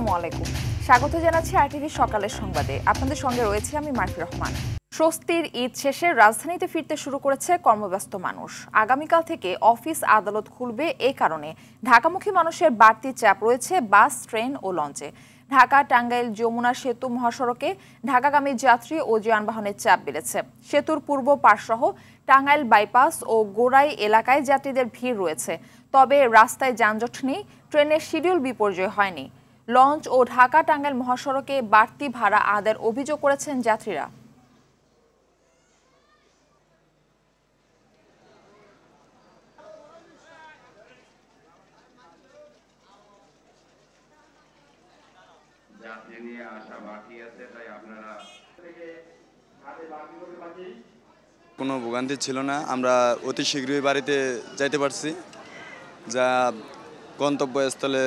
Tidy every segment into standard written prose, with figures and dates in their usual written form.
আসসালামু আলাইকুম। স্বাগত জানাচ্ছি আরটিভি সকালের সংবাদে। আপনাদের সঙ্গে রয়েছে আমি মারফি রহমান। স্বস্তির ঈদ শেষে রাজধানীতে ফিরতে শুরু করেছে কর্মব্যস্ত মানুষ। আগামীকাল থেকে অফিস আদালত খুলবে, এ কারণে ঢাকামুখী মানুষের বাড়তি চাপ রয়েছে বাস, ট্রেন ও লঞ্চে। ঢাকা টাঙ্গাইল যমুনা সেতু মহাসড়কে ঢাকাগামী যাত্রী ও যানবাহনের চাপ বেড়েছে। সেতুর পূর্ব পাশসহ টাঙ্গাইল বাইপাস ও গোড়াই এলাকায় যাত্রীদের ভিড় রয়েছে। তবে রাস্তায় যানজট নেই, ট্রেনের শিডিউল বিপর্যয় হয়নি। লঞ্চ ও ঢাকা টাঙ্গাইল মহাসড়কে বাড়তি ভাড়া আদায়ের অভিযোগ করেছেন যাত্রীরা। কোনো ভোগান্তি ছিল না, আমরা অতি শীঘ্রই বাড়িতে যাইতে পারছি, যা গন্তব্যস্থলে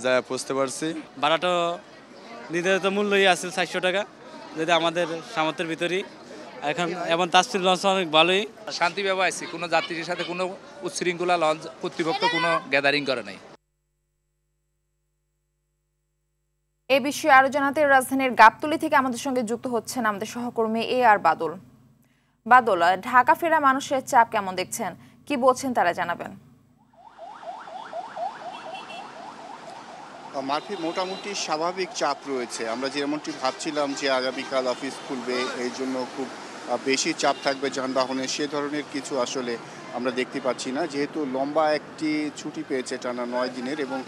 যা পৌঁছতে পারছি। ভাড়াটা নির্ধারিত মূল্যই আছে 400 টাকা, যদি আমাদের সামর্থ্যের ভিতরেই। এখন তাজপুর লঞ্চ অনেক ভালোই শান্তিভাবে আছি, কোনো যাত্রীর সাথে কোনো উচ্ছৃঙ্খলা লঞ্চ কর্তৃপক্ষ কোনো গ্যাদারিং করে নাই। এ বিষয়ে আরো জানাতে রাজধানীর গাবতলী থেকে আমাদের সঙ্গে যুক্ত হচ্ছেন আমাদের সহকর্মী আর বাদল। বাদল, ঢাকা ফেরা মানুষের চাপ কেমন দেখছেন, কি বলছেন তারা জানাবেন। মার্ফি, মোটামুটি স্বাভাবিক চাপ রয়েছে। আমরা যেমনটি ভাবছিলাম যে আগামীকাল অফিস খুলবে, এই জন্য খুব বেশি চাপ থাকবে যানবাহনে, সে ধরনের কিছু আসলে আমরা দেখতে পাচ্ছি না। যেহেতু লম্বা একটি ছুটি পেয়েছে টানা 9 দিনের, এবং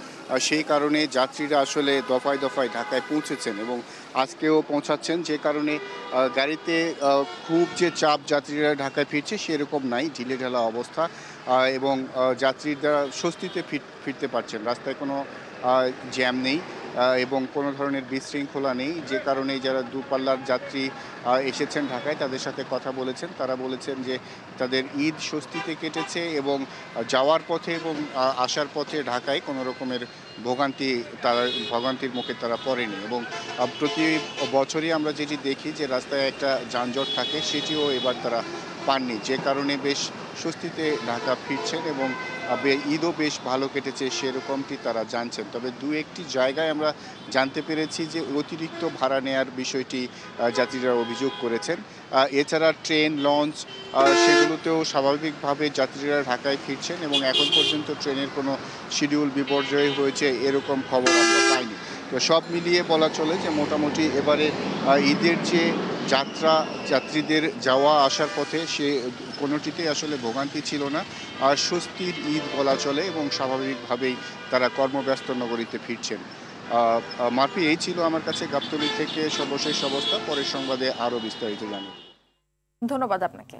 সেই কারণে যাত্রীরা আসলে দফায় দফায় ঢাকায় পৌঁছেছেন এবং আজকেও পৌঁছাচ্ছেন, যে কারণে গাড়িতে খুব যে চাপ যাত্রীরা ঢাকায় ফিরছে সেরকম নাই, ঢিলেঢালা অবস্থা, এবং যাত্রীরা স্বস্তিতে ফিরতে পারছেন। রাস্তায় কোনো জ্যাম নেই এবং কোনো ধরনের বিশৃঙ্খলা নেই, যে কারণে যারা দূরপাল্লার যাত্রী এসেছেন ঢাকায় তাদের সাথে কথা বলেছেন, তারা বলেছেন যে তাদের ঈদ স্বস্তিতে কেটেছে এবং যাওয়ার পথে এবং আসার পথে ঢাকায় কোনো রকমের ভোগান্তির মুখে তারা পড়েনি। এবং প্রতি বছরই আমরা যেটি দেখি যে রাস্তায় একটা যানজট থাকে, সেটিও এবার তারা পাননি, যে কারণে বেশ স্বস্তিতে ঢাকা ফিরছেন এবং ঈদও বেশ ভালো কেটেছে সেরকমটি তারা জানছেন। তবে দু একটি জায়গায় আমরা জানতে পেরেছি যে অতিরিক্ত ভাড়া নেয়ার বিষয়টি যাত্রীরা অভিযোগ করেছেন। এছাড়া ট্রেন, লঞ্চ সেগুলোতেও স্বাভাবিকভাবে যাত্রীরা ঢাকায় ফিরছেন এবং এখন পর্যন্ত ট্রেনের কোনো শিডিউল বিপর্যয় হয়েছে এরকম খবর আমরা পাইনি। তো সব মিলিয়ে বলা চলে যে মোটামুটি এবারে ঈদের যে যাত্রীদের যাওয়া আসার পথে সে কোনোটিতে আসলে ভোগান্তি ছিল না, আর স্বস্তির ঈদ বলা চলে এবং স্বাভাবিকভাবেই তারা কর্মব্যস্ত নগরীতে ফিরছেন। মার্ফি, এই ছিল আমার কাছে গাবতলী থেকে সর্বশেষ অবস্থা। পরের সংবাদে আরও বিস্তারিত জানাব। ধন্যবাদ আপনাকে।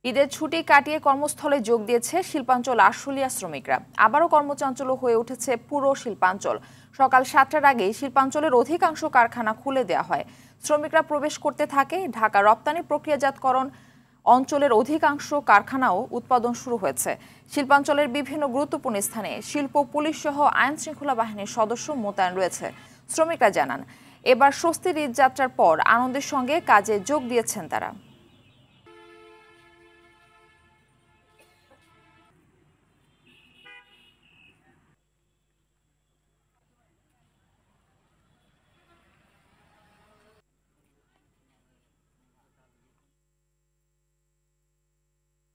ঈদের ছুটি কাটিয়ে কর্মস্থলে যোগ দিয়েছে শিল্পাঞ্চল আশুলিয়া শ্রমিকরা। আবারও কর্মচাঞ্চল্য হয়ে উঠেছে পুরো শিল্পাঞ্চল। সকাল 7টার আগেই শিল্পাঞ্চলের অধিকাংশ কারখানা খুলে দেওয়া হয়। শ্রমিকরা প্রবেশ করতে থাকে। ঢাকা রপ্তানি প্রক্রিয়াজাতকরণ অঞ্চলের অধিকাংশ কারখানাও উৎপাদন শুরু হয়েছে। শিল্পাঞ্চলের বিভিন্ন গুরুত্বপূর্ণ স্থানে শিল্প পুলিশ সহ আইন শৃঙ্খলা বাহিনীর সদস্য মোতায়েন রয়েছে। শ্রমিকরা জানান, এবার স্বস্তির ঈদ যাত্রার পর আনন্দের সঙ্গে কাজে যোগ দিয়েছেন তারা।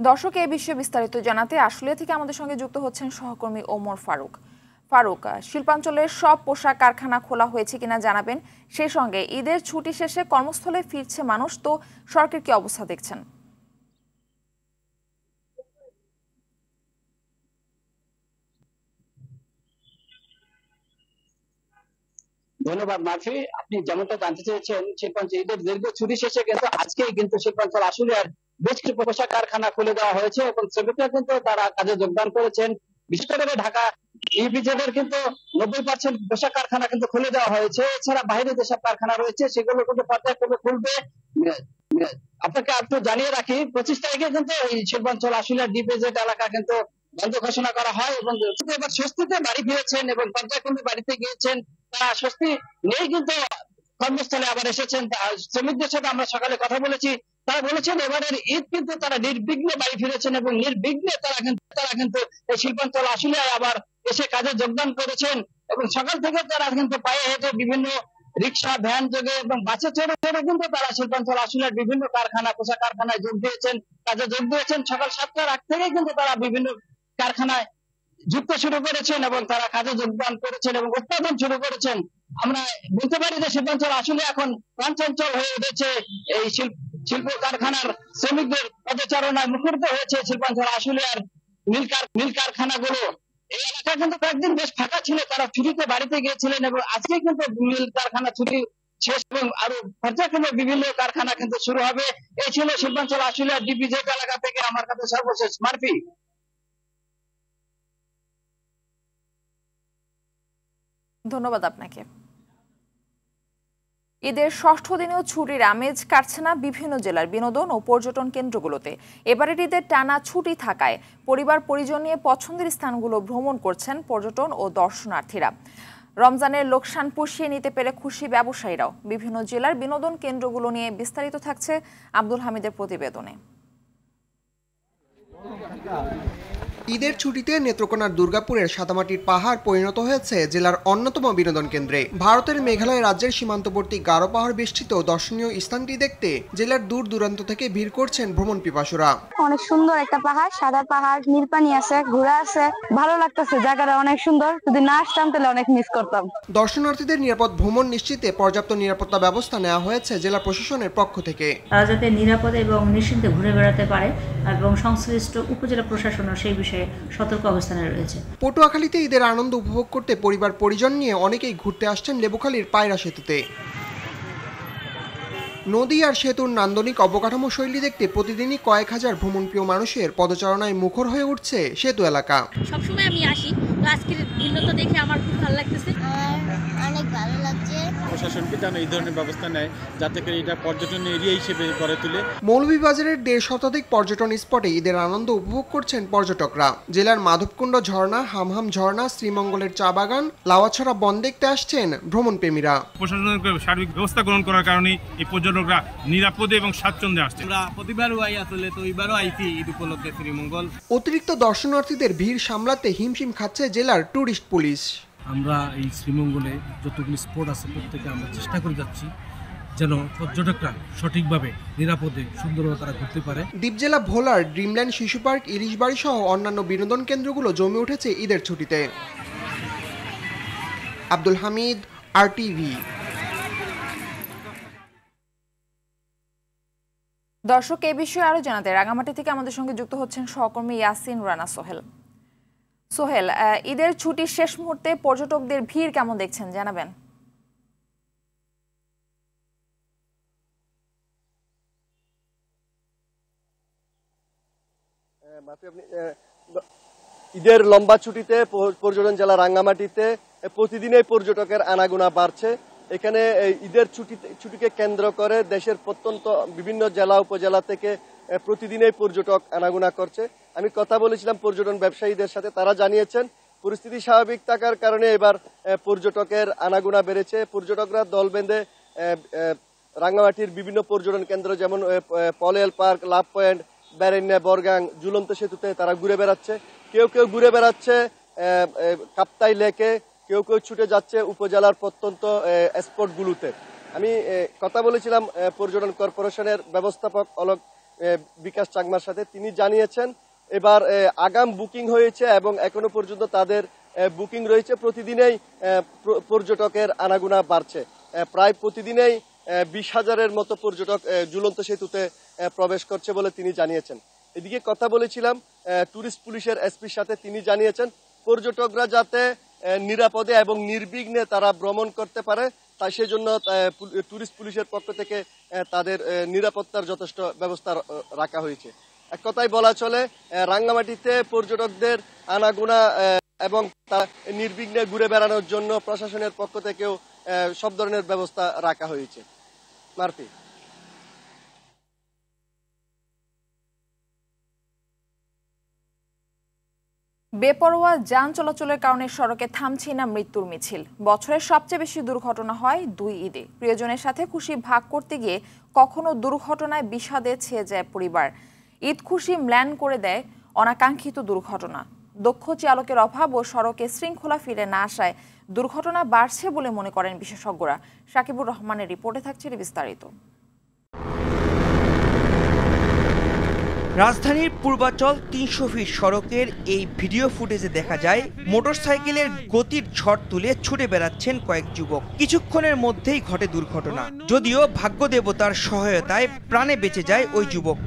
দর্শক, এই বিষয়ে বিস্তারিত জানাতে আশুলিয়া থেকে আমাদের সঙ্গে যুক্ত হচ্ছেন সহকর্মী ওমর ফারুক। শিল্পাঞ্চলের সব পোশাক কারখানা খোলা হয়েছে কিনা জানাবেন। সেই সঙ্গে ঈদের ছুটি শেষে কর্মস্থলে ফিরছে মানুষ, তো সরকার কি অবস্থা দেখছেন? ধন্যবাদ মার্ফি। আপনি যেমনটা জানতে চেয়েছেন, শিল্পাঞ্চল ঈদের দীর্ঘ ছুটি শেষে কিন্তু আজকেই কিন্তু শিল্পাঞ্চল আশুলিয়ার বেশ কিছু পোশাক কারখানা খুলে দেওয়া হয়েছে এবং শ্রমিকরা কিন্তু তারা কাজে যোগদান করেছেন। বিশেষ করে ঢাকা ইপিজেডের কিন্তু 90% পোশাক কারখানা কিন্তু খুলে দেওয়া হয়েছে। এছাড়া বাইরে যেসব কারখানা রয়েছে সেগুলো কিন্তু পর্যায়ক্রমে খুলবে। আপনাকে একটু জানিয়ে রাখি, 25 তারিখে কিন্তু এই শিল্পাঞ্চল আশুলিয়ার ডিপিজেড এলাকা কিন্তু বন্ধ ঘোষণা করা হয় এবং এবার স্বস্তিতে বাড়ি ফিরেছেন এবং পর্যায়ক্রমে বাড়িতে গিয়েছেন। তারা স্বস্তি নেই কিন্তু কর্মস্থলে আবার এসেছেন। শ্রমিকদের সাথে আমরা সকালে কথা বলেছি, তারা বলেছেন এবারের ঈদ কিন্তু তারা নির্বিঘ্নে বাড়ি ফিরেছেন এবং নির্বিঘ্নে তারা কিন্তু এই শিল্পাঞ্চল আশুলিয়ায় আবার এসে কাজে যোগদান করেছেন। এবং সকাল থেকে তারা কিন্তু পায়ে হেঁটে বিভিন্ন রিক্সা ভ্যান যোগে এবং বাসে চড়ে চড়ে কিন্তু তারা শিল্পাঞ্চল আশুলিয়ার বিভিন্ন কারখানা পোশাক কারখানায় কাজে যোগ দিয়েছেন। সকাল 7টার আগ থেকে কিন্তু তারা বিভিন্ন কারখানায় যুক্ত শুরু করেছেন এবং তারা কাজে যোগদান করেছেন এবং উৎপাদন শুরু করেছেন। আমরা বলতে পারি যে শিল্পাঞ্চল আসলে এখন প্রাণচঞ্চল হয়ে উঠেছে। এই শিল্প কারখানার শ্রমিকদের পদচারণায় মুখরিত হয়েছে শিল্পাঞ্চল আশুলিয়ার মিল কারখানাগুলো। এই এলাকা কিন্তু কয়েকদিন বেশ ফাঁকা ছিল, তারা ছুটিতে বাড়িতে গিয়েছিলেন এবং আজকে কিন্তু মিল কারখানা ছুটি শেষ এবং আরো পর্যায়ক্রমে বিভিন্ন কারখানা কিন্তু শুরু হবে। এই ছিল শিল্পাঞ্চল আশুলিয়ার ডিপিজেড এলাকা থেকে আমার কাছে সর্বশেষ মারফি। ধন্যবাদ আপনাকে। ঈদের ষষ্ঠ দিনেও ছুটির আমেজ কাটছে না বিভিন্ন জেলার বিনোদন ও পর্যটন কেন্দ্রগুলোতে। এবারের ঈদের টানা ছুটি থাকায় পরিবার পরিজন নিয়ে পছন্দের স্থানগুলো ভ্রমণ করছেন পর্যটন ও দর্শনার্থীরা। রমজানের লোকসান পুষিয়ে নিতে পেরে খুশি ব্যবসায়ীরাও। বিভিন্ন জেলার বিনোদন কেন্দ্রগুলো নিয়ে বিস্তারিত থাকছে আব্দুল হামিদের প্রতিবেদনে। ঈদের ছুটিতে নেত্রকোনার দুর্গাপুরের সাদামাটির পাহাড় পরিণত হয়েছে জেলার অন্যতম বিনোদন কেন্দ্রে। ভারতের মেঘালয় রাজ্যের সীমান্তবর্তী গারো পাহাড় বেষ্টিত দর্শনীয় স্থানটি দেখতে জেলার দূর দূরান্ত থেকে ভিড় করছেন ভ্রমণ পিপাসুরা। অনেক সুন্দর একটা পাহাড়, সাদা পাহাড়, নীল পানি আছে, ঘোড়া আছে, ভালো লাগতেছে, জায়গাটা অনেক সুন্দর। যদি না আসতাম তাহলে অনেক মিস করতাম। দর্শনার্থীদের নিরাপদ ভ্রমণ নিশ্চিতে পর্যাপ্ত নিরাপত্তা ব্যবস্থা নেওয়া হয়েছে জেলা প্রশাসনের পক্ষ থেকে। তারা যাতে নিরাপদে এবং নিশ্চিন্তে ঘুরে বেড়াতে পারে এবং সংশ্লিষ্ট উপজেলা প্রশাসনও সেই বিষয়ে সতর্ক অবস্থানে রয়েছে। পটুয়াখালীতে ঈদের আনন্দ উপভোগ করতে পরিবার পরিজন নিয়ে অনেকেই ঘুরতে আসছেন লেবুখালীর পায়রা সেতুতে। নদী আর সেতুর নান্দনিক অবকাঠামো শৈলী দেখতে প্রতিদিনই কয়েক হাজার ভ্রমণপ্রিয় মানুষের পদচারণায় মুখর হয়ে উঠছে সেতু এলাকা। সবসময় আমি আসি, তো আজকের ভিন্নতা দেখে আমার খুব ভালো লাগতেছে। অনেক ভালো লাগছে। প্রশাসনকে যেন এই ধরনের ব্যবস্থা নেয় যাতে করে এটা পর্যটন এরিয়া হিসেবে গড়ে তোলে। মৌলভীবাজারের 1.5 শতাধিক পর্যটন স্পটে ঈদের আনন্দ উপভোগ করছেন পর্যটকরা। জেলার মাধবকুণ্ড ঝর্ণা, হামহাম ঝর্ণা, শ্রীমঙ্গলের চা বাগান, লাওয়াছড়া বন দেখতে আসছেন ভ্রমণ প্রেমীরা। প্রশাসনের সার্বিক ব্যবস্থা গ্রহণ করার কারণে এই পর্যটকরা নিরাপদে এবং স্বাচ্ছন্দ্যে আসছে। আমরা প্রতিবারও আসলে তো এবারও আইছি ঈদ উপলক্ষে শ্রীমঙ্গল। অতিরিক্ত দর্শনার্থীদের ভিড় সামলাতে হিমশিম খাচ্ছে জেলার ট্যুরিস্ট পুলিশ। আমরা এই শ্রীমঙ্গলে যতগুলি স্পট আছে প্রত্যেকে আমরা চেষ্টা করে যাচ্ছি যেন পর্যটকরা সঠিকভাবে নিরাপদে সুন্দরভাবে তারা ঘুরতে পারে। দ্বীপজেলা ভোলার ড্রিমল্যান্ড শিশু পার্ক, ইলিশবাড়ি সহ অন্যান্য বিনোদন কেন্দ্রগুলো জমে উঠেছে ঈদের ছুটিতে। আব্দুল হামিদ, RTV। দর্শক, এই বিষয়ে আরো জানাতে রাঙামাটি থেকে আমাদের সঙ্গে যুক্ত হচ্ছেন সহকর্মী ইয়াসিন রানা সোহেল। সোহেল, ঈদের ছুটির শেষ মুহূর্তে পর্যটকদের ভিড় কেমন দেখছেন জানাবেন? ঈদের লম্বা ছুটিতে পর্যটন জেলা রাঙ্গামাটিতে প্রতিদিনই পর্যটকের আনাগোনা বাড়ছে। এখানে ঈদের ছুটিকে কেন্দ্র করে দেশের প্রত্যন্ত বিভিন্ন জেলা উপজেলা থেকে প্রতিদিনই পর্যটক আনাগোনা করছে। আমি কথা বলেছিলাম পর্যটন ব্যবসায়ীদের সাথে, তারা জানিয়েছেন পরিস্থিতি স্বাভাবিক থাকার কারণে এবার পর্যটকের আনাগোনা বেড়েছে। পর্যটকরা দল বেঁধে রাঙ্গামাটির বিভিন্ন পর্যটন কেন্দ্র যেমন পলেল পার্ক, লাভ পয়েন্ট, বেরেন্যা, বরগাং, ঝুলন্ত সেতুতে তারা ঘুরে বেড়াচ্ছে। কেউ কেউ ঘুরে বেড়াচ্ছে কাপ্তাই লেকে, কেউ কেউ ছুটে যাচ্ছে উপজেলার প্রত্যন্ত স্পটগুলোতে। আমি কথা বলেছিলাম পর্যটন কর্পোরেশনের ব্যবস্থাপক অলক বিকাশ চাকমার সাথে, তিনি জানিয়েছেন এবার আগাম বুকিং হয়েছে এবং এখনো পর্যন্ত তাদের বুকিং রয়েছে। প্রতিদিনই পর্যটকের আনাগোনা বাড়ছে, প্রায় প্রতিদিনই 20,000-এর মতো পর্যটক ঝুলন্ত সেতুতে প্রবেশ করছে বলে তিনি জানিয়েছেন। এদিকে কথা বলেছিলাম ট্যুরিস্ট পুলিশের এসপির সাথে, তিনি জানিয়েছেন পর্যটকরা যাতে নিরাপদে এবং নির্বিঘ্নে তারা ভ্রমণ করতে পারে, তাই সেজন্য ট্যুরিস্ট পুলিশের পক্ষ থেকে তাদের নিরাপত্তার যথেষ্ট ব্যবস্থা রাখা হয়েছে। এক কথায় বলা চলে রাঙ্গামাটিতে পর্যটকদের আনাগোনা এবং নির্বিঘ্নে ঘুরে বেড়ানোর জন্য প্রশাসনের পক্ষ থেকেও সব ধরনের ব্যবস্থা রাখা হয়েছে। মারফি। বেপরোয়া যান চলাচলের কারণে সড়কে থামছে না মৃত্যুর মিছিল। বছরের সবচেয়ে বেশি দুর্ঘটনা হয় 2 ঈদে। প্রিয়জনের সাথে খুশি ভাগ করতে গিয়ে কখনো দুর্ঘটনায় বিষাদে ছেয়ে যায় পরিবার। ঈদ খুশি ম্লান করে দেয় অনাকাঙ্ক্ষিত দুর্ঘটনা। দক্ষ চালকের অভাব ও সড়কে শৃঙ্খলা ফিরে না আসায় দুর্ঘটনা বাড়ছে বলে মনে করেন বিশেষজ্ঞরা। সাকিবুর রহমানের রিপোর্টে থাকছে বিস্তারিত। রাজধানীর পূর্বাচল ৩০০ ফিট সড়কের এই ভিডিও ফুটেজে দেখা যায় মোটরসাইকেলের গতির ঝড় তুলে ছুটে বেড়াচ্ছেন কয়েক যুবক। কিছুক্ষণের মধ্যেই ঘটে দুর্ঘটনা, যদিও ভাগ্যদেবতার সহায়তায় প্রাণে বেঁচে যায় ওই যুবক।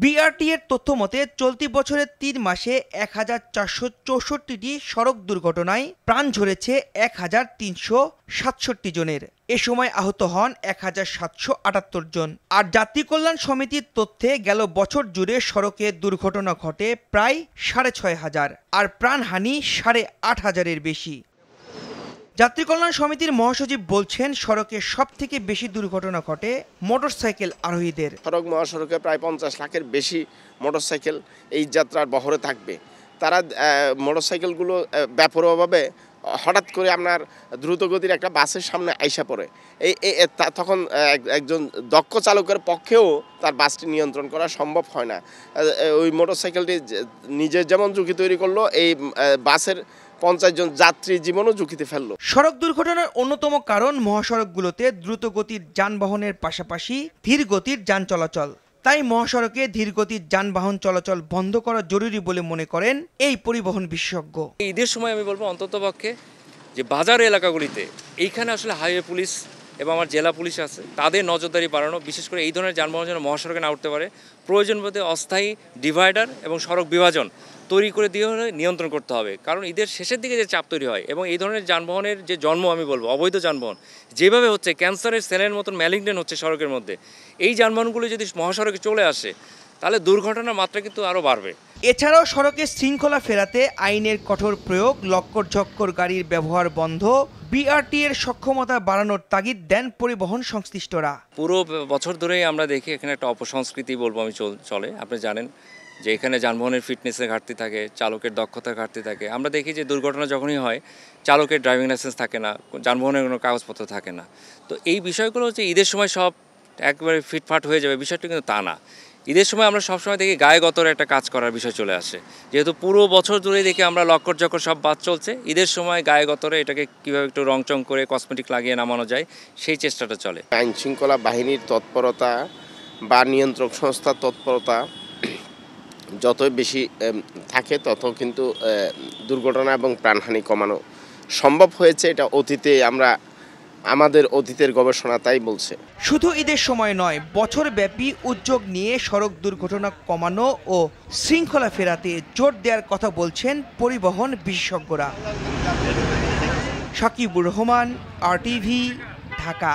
বিআরটি এর তথ্য মতে চলতি বছরের ৩ মাসে ১,৪৬৪টি সড়ক দুর্ঘটনায় প্রাণ ঝরেছে ১,৩৬৭ জনের। এ সময় আহত হন ১,৭৭৮ জন। আর যাত্রী কল্যাণ সমিতির তথ্যে গেল বছর জুড়ে সড়কে দুর্ঘটনা ঘটে প্রায় ৬,৫০০ আর প্রাণহানি ৮,৫০০-এর বেশি। যাত্রী কল্যাণ সমিতির মহাসচিব বলছেন, সড়কে সবথেকে বেশি দুর্ঘটনা ঘটে মোটরসাইকেল আরোহীদের। সড়ক মহাসড়কে প্রায় 50 লাখের বেশি মোটরসাইকেল এই যাত্রার বহরে থাকবে। তারা মোটরসাইকেলগুলো বেপরোয়াভাবে হঠাৎ করে আপনার দ্রুতগতির একটা বাসের সামনে আইসা পড়ে। তখন একজন দক্ষ চালকের পক্ষেও তার বাসটি নিয়ন্ত্রণ করা সম্ভব হয় না। ওই মোটরসাইকেলটি নিজের যেমন ঝুঁকি তৈরি করলো, এই বাসের 50 জন যাত্রী জীবনও ঝুঁকিতে ফেললো। সড়ক দুর্ঘটনার অন্যতম কারণ মহাসড়কগুলোতে দ্রুতগতির যানবাহনের পাশাপাশি ধীর গতির যান চলাচল। তাই মহাসড়কে ধীরগতির যানবাহন চলাচল বন্ধ করা জরুরি বলে মনে করেন এই পরিবহন বিশেষজ্ঞ। ঈদের সময় আমি বলবো অন্ততপক্ষে যে বাজার এলাকাগুলিতে এইখানে আসলে হাইওয়ে পুলিশ এবং আমার জেলা পুলিশ আছে, তাদের নজরদারি বাড়ানো, বিশেষ করে এই ধরনের যানবাহন যেন মহাসড়কে না উঠতে পারে। প্রয়োজন বোধে অস্থায়ী ডিভাইডার এবং সড়ক বিভাজন তৈরি করে দিয়ে হলে নিয়ন্ত্রণ করতে হবে। কারণ ঈদের শেষের দিকে যে চাপ তৈরি হয় এবং এই ধরনের যানবাহনের যে জন্ম, আমি বলবো অবৈধ যানবাহন যেভাবে হচ্ছে, ক্যান্সারের সেলের মতন ম্যালিগনেন্ট হচ্ছে সড়কের মধ্যে, এই যানবাহনগুলো যদি মহাসড়কে চলে আসে তাহলে দুর্ঘটনার মাত্রা কিন্তু আরও বাড়বে। এছাড়াও সড়কে শৃঙ্খলা ফেরাতে আইনের কঠোর প্রয়োগ, লক্কর ঝক্কর গাড়ির ব্যবহার বন্ধ, বিআরটি এর সক্ষমতা বাড়ানোর তাগিদ দেন পরিবহন সংশ্লিষ্টরা। পুরো বছর ধরেই আমরা দেখি এখানে একটা অপসংস্কৃতি বলবো আমি চলে। আপনি জানেন যে এখানে যানবাহনের ফিটনেসের ঘাটতি থাকে, চালকের দক্ষতার ঘাটতি থাকে। আমরা দেখি যে দুর্ঘটনা যখনই হয় চালকের ড্রাইভিং লাইসেন্স থাকে না, যানবাহনের কোনো কাগজপত্র থাকে না। তো এই বিষয়গুলো হচ্ছে ঈদের সময় সব একবারে ফিটফাট হয়ে যাবে, বিষয়টা কিন্তু তা না। ঈদের সময় আমরা সবসময় দেখি গায়ে গতরে একটা কাজ করার বিষয় চলে আসে। যেহেতু পুরো বছর ধরে দেখি আমরা লক্কর চক্কর সব বাদ চলছে, ঈদের সময় গায়ে গতরে এটাকে কীভাবে একটু রংচং করে কসমেটিক লাগিয়ে নামানো যায় সেই চেষ্টাটা চলে। আইন শৃঙ্খলা বাহিনীর তৎপরতা বা নিয়ন্ত্রক সংস্থার তৎপরতা যতই বেশি থাকে তত কিন্তু দুর্ঘটনা এবং প্রাণহানি কমানো সম্ভব হয়েছে। এটা অতীতে আমাদের অতীতের গবেষণা তাই বলছে। শুধু ঈদের সময় নয়, বছরব্যাপী উদ্যোগ নিয়ে সড়ক দুর্ঘটনা কমানো ও শৃঙ্খলা ফেরাতে জোর দেওয়ার কথা বলছেন পরিবহন বিশেষজ্ঞরা। সাকিবুর রহমান, RTV, ঢাকা।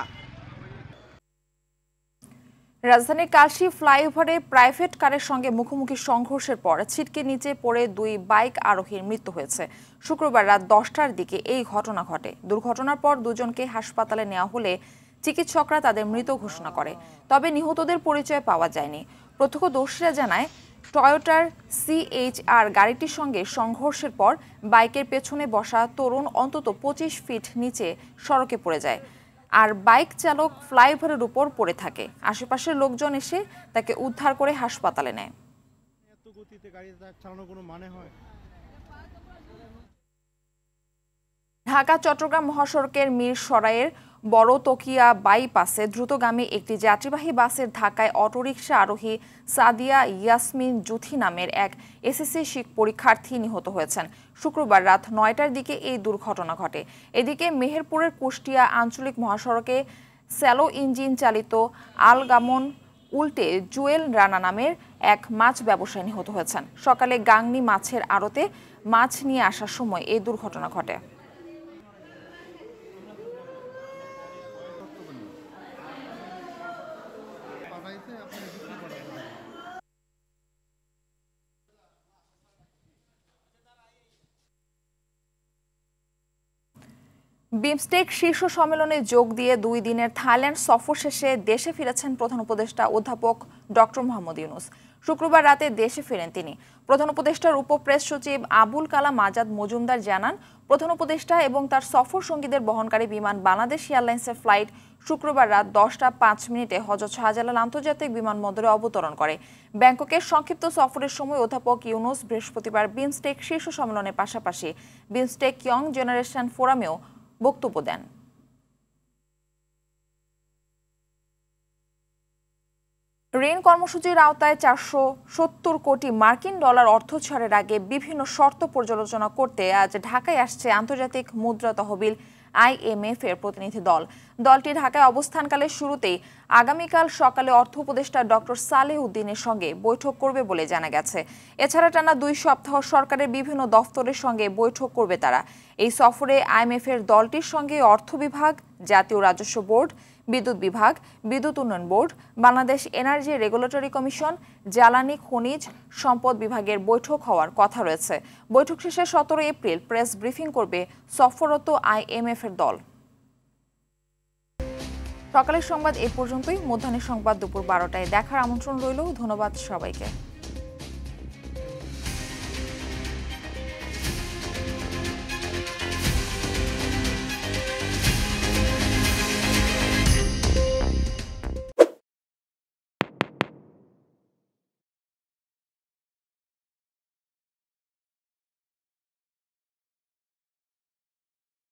রাজধানীর কাশী ফ্লাইওভারে প্রাইভেট কারের সঙ্গে মুখোমুখি সংঘর্ষের পর ছিটকে নিচে পড়ে 2 বাইক আরোহীর মৃত্যু হয়েছে। শুক্রবার রাত 10টার দিকে এই ঘটনা ঘটে। দুর্ঘটনার পর দুজনকে হাসপাতালে নেওয়া হলে চিকিৎসকরা তাদের মৃত ঘোষণা করে। তবে নিহতদের পরিচয় পাওয়া যায়নি। প্রত্যক্ষদর্শীরা জানায়, টয়োটার CHR গাড়িটির সঙ্গে সংঘর্ষের পর বাইকের পেছনে বসা তরুণ অন্তত 25 ফিট নিচে সড়কে পড়ে যায়। আর বাইক চালক ফ্লাইওভারের উপর পড়ে থাকে। আশেপাশের লোকজন এসে তাকে উদ্ধার করে হাসপাতালে নেয়। ঢাকা চট্টগ্রাম মহাসড়কের মিরসরাইয়ের বড় তকিয়া বাইপাসে দ্রুতগামী একটি যাত্রীবাহী বাসের ধাক্কায় অটোরিকশা আরোহী সাদিয়া ইয়াসমিন জুথি নামের এক SSC পরীক্ষার্থী নিহত হয়েছেন। শুক্রবার রাত 9টার দিকে এই দুর্ঘটনা ঘটে। এদিকে মেহেরপুরের কুষ্টিয়া আঞ্চলিক মহাসড়কে স্যালো ইঞ্জিন চালিত আলগামন উল্টে জুয়েল রানা নামের এক মাছ ব্যবসায়ী নিহত হয়েছেন। সকালে গাংনী মাছের আড়তে মাছ নিয়ে আসার সময় এই দুর্ঘটনা ঘটে। বিমস্টেক শীর্ষ সম্মেলনে যোগ দিয়ে 2 দিনের থাইল্যান্ড সফর শেষে দেশে ফিরেছেন প্রধান উপদেষ্টা অধ্যাপক ডক্টর মোহাম্মদ ইউনূস। শুক্রবার রাতে দেশে ফেরেন তিনি। প্রধান উপদেষ্টার উপপ্রেস সচিব আবুল কালাম আজাদ মজুমদার জানান, প্রধান উপদেষ্টা এবং তার সফর সঙ্গীদের বহনকারী বিমান বাংলাদেশ এয়ারলাইন্সের ফ্লাইট শুক্রবার রাত 10:05 হযরত শাহজালাল আন্তর্জাতিক বিমানবন্দরে অবতরণ করে। ব্যাংককের সংক্ষিপ্ত সফরের সময় অধ্যাপক ইউনুস বৃহস্পতিবার বিমস্টেক শীর্ষ সম্মেলনের পাশাপাশি বিমস্টেক ইয়ং জেনারেশন ফোরামেও বক্তব্য দেন। ঋণ কর্মসূচির আওতায় 470 কোটি মার্কিন ডলার অর্থ ছাড়ের আগে বিভিন্ন শর্ত পর্যালোচনা করতে আজ ঢাকায় আসছে আন্তর্জাতিক মুদ্রা তহবিল IMF এর প্রতিনিধি দল। দলটি ঢাকায় অবস্থানকালের শুরুতেই আগামীকাল সকালে অর্থ উপদেষ্টা ডক্টর সালেহ উদ্দিনের সঙ্গে বৈঠক করবে বলে জানা গেছে। এছাড়া টানা 2 সপ্তাহ সরকারের বিভিন্ন দফতরের সঙ্গে বৈঠক করবে তারা। এই সফরে IMF এর দলটির সঙ্গে অর্থ বিভাগ, জাতীয় রাজস্ব বোর্ড, বিদ্যুৎ বিভাগ, বিদ্যুৎ উন্নয়ন board, Bangladesh energy regulatory commission, জ্বালানি খনিজ সম্পদ বিভাগের বৈঠক হওয়ার কথা রয়েছে। বৈঠক শেষে 17 এপ্রিল প্রেস ব্রিফিং করবে সফররত IMF এর দল। সকালের সংবাদ এই পর্যন্তই। মধ্যাহ্নের সংবাদ দুপুর 12টায় দেখার আমন্ত্রণ রইল। ধন্যবাদ সবাইকে।